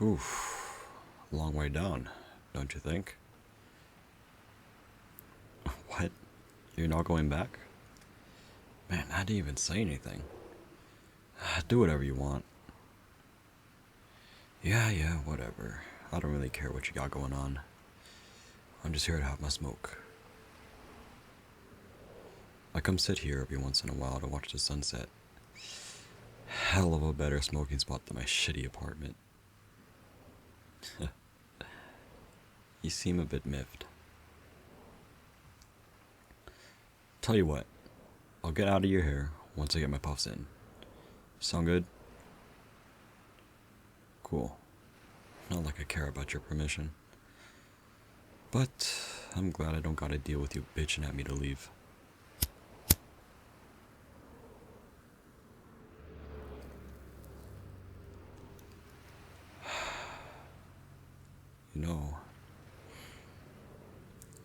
Oof. Long way down, don't you think? What? You're not going back? Man, I didn't even say anything. Do whatever you want. Yeah, whatever. I don't really care what you got going on. I'm just here to have my smoke. I come sit here every once in a while to watch the sunset. Hell of a better smoking spot than my shitty apartment. You seem a bit miffed. Tell you what, I'll get out of your hair once I get my puffs in. Sound good? Cool. Not like I care about your permission. But I'm glad I don't gotta deal with you bitching at me to leave. You know,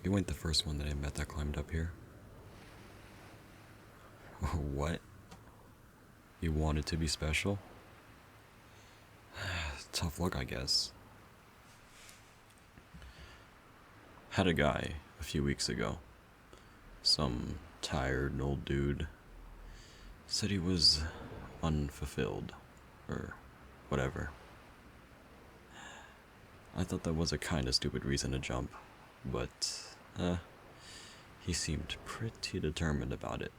you ain't the first one that I met that climbed up here. What? You wanted to be special? Tough luck, I guess. Had a guy a few weeks ago. Some tired old dude. Said he was unfulfilled. Or whatever. I thought that was a kinda stupid reason to jump. But, he seemed pretty determined about it.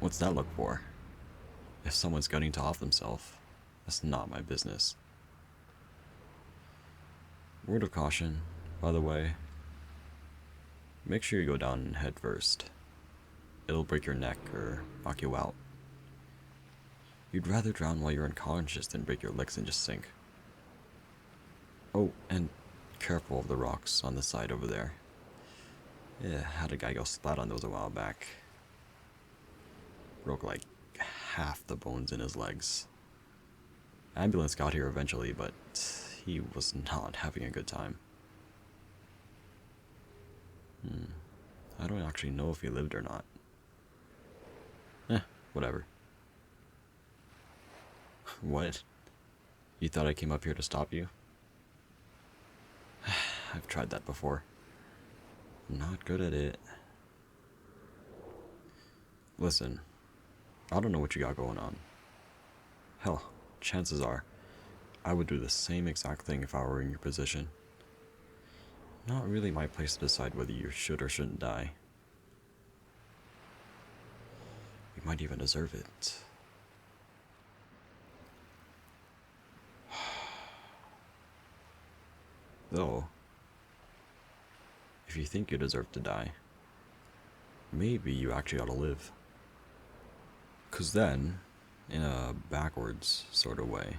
What's that look for? If someone's gunning to off themselves, that's not my business. Word of caution, by the way. Make sure you go down head first. It'll break your neck or knock you out. You'd rather drown while you're unconscious than break your legs and just sink. Oh, and careful of the rocks on the side over there. Yeah, had a guy go splat on those a while back. Broke like half the bones in his legs. Ambulance got here eventually, but he was not having a good time. I don't actually know if he lived or not. Whatever. What? You thought I came up here to stop you? I've tried that before. I'm not good at it. Listen, I don't know what you got going on. Hell, chances are, I would do the same exact thing if I were in your position. Not really my place to decide whether you should or shouldn't die. You might even deserve it. Though, if you think you deserve to die, maybe you actually ought to live. 'Cause then, in a backwards sort of way,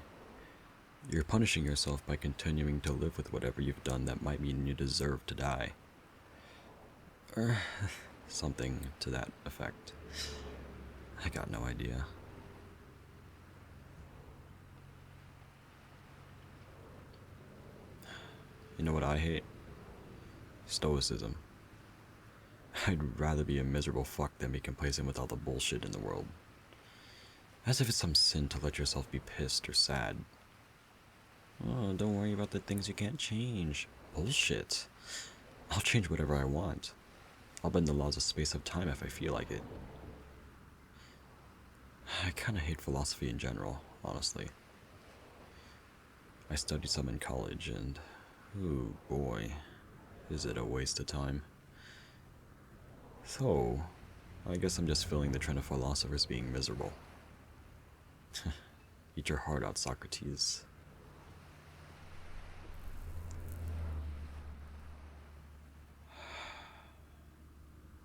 you're punishing yourself by continuing to live with whatever you've done that might mean you deserve to die. Or something to that effect. I got no idea. You know what I hate? Stoicism. I'd rather be a miserable fuck than be complacent with all the bullshit in the world. As if it's some sin to let yourself be pissed or sad. Oh, don't worry about the things you can't change. Bullshit. I'll change whatever I want. I'll bend the laws of space and time if I feel like it. I kinda hate philosophy in general, honestly. I studied some in college and, ooh boy, is it a waste of time. So, I guess I'm just feeling the trend of philosophers being miserable. Eat your heart out, Socrates.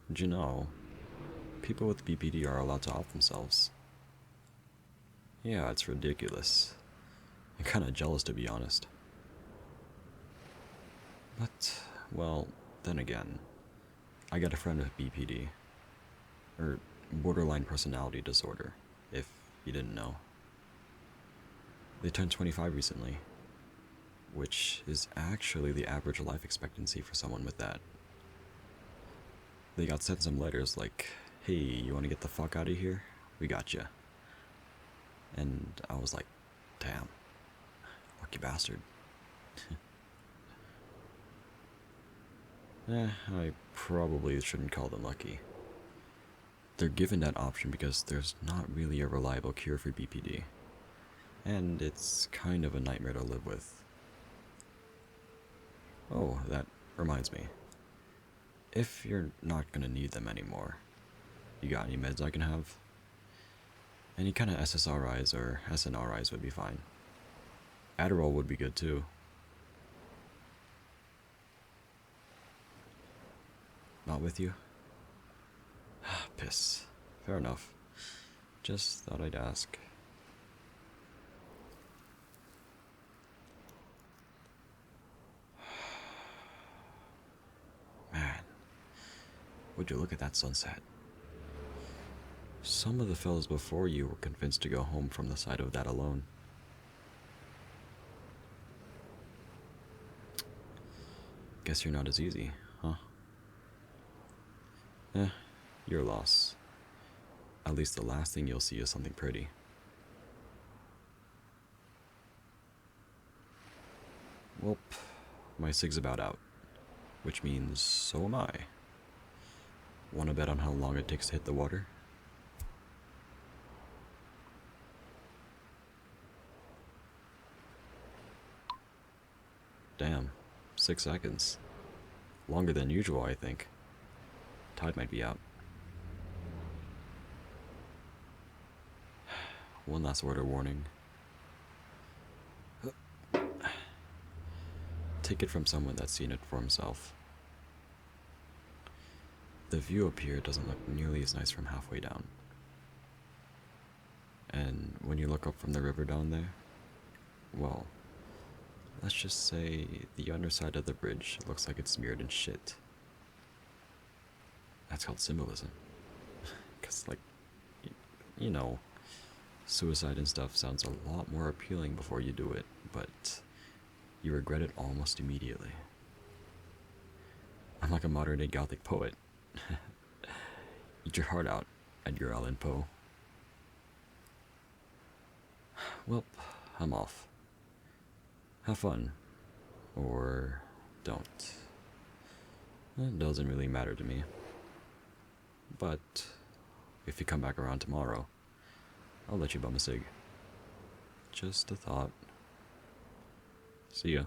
Did you know, people with BPD are allowed to off themselves? Yeah, it's ridiculous. I'm kinda jealous, to be honest. But, well, then again, I got a friend with BPD. Or borderline personality disorder, if you didn't know. They turned 25 recently, which is actually the average life expectancy for someone with that. They got sent some letters like, hey, you wanna get the fuck out of here? We got ya. And I was like, Damn. Lucky bastard. I probably shouldn't call them lucky. They're given that option because there's not really a reliable cure for BPD. And it's kind of a nightmare to live with. Oh, that reminds me. If you're not gonna need them anymore, you got any meds I can have? Any kind of SSRIs or SNRIs would be fine. Adderall would be good too. Not with you? Piss. Fair enough. Just thought I'd ask. Man, would you look at that sunset? Some of the fellas before you were convinced to go home from the sight of that alone. Guess you're not as easy, huh? Your loss. At least the last thing you'll see is something pretty. Welp, my sig's about out. Which means so am I. Wanna bet on how long it takes to hit the water? Damn, 6 seconds. Longer than usual, I think. Tide might be out. One last word of warning. Take it from someone that's seen it for himself. The view up here doesn't look nearly as nice from halfway down. And when you look up from the river down there, well, let's just say the underside of the bridge looks like it's smeared in shit. That's called symbolism. Because, like, you know, suicide and stuff sounds a lot more appealing before you do it, but you regret it almost immediately. I'm like a modern day gothic poet. Eat your heart out, Edgar Allan Poe. Well, I'm off. Have fun. Or don't. It doesn't really matter to me. But if you come back around tomorrow, I'll let you bum a cig. Just a thought. See ya.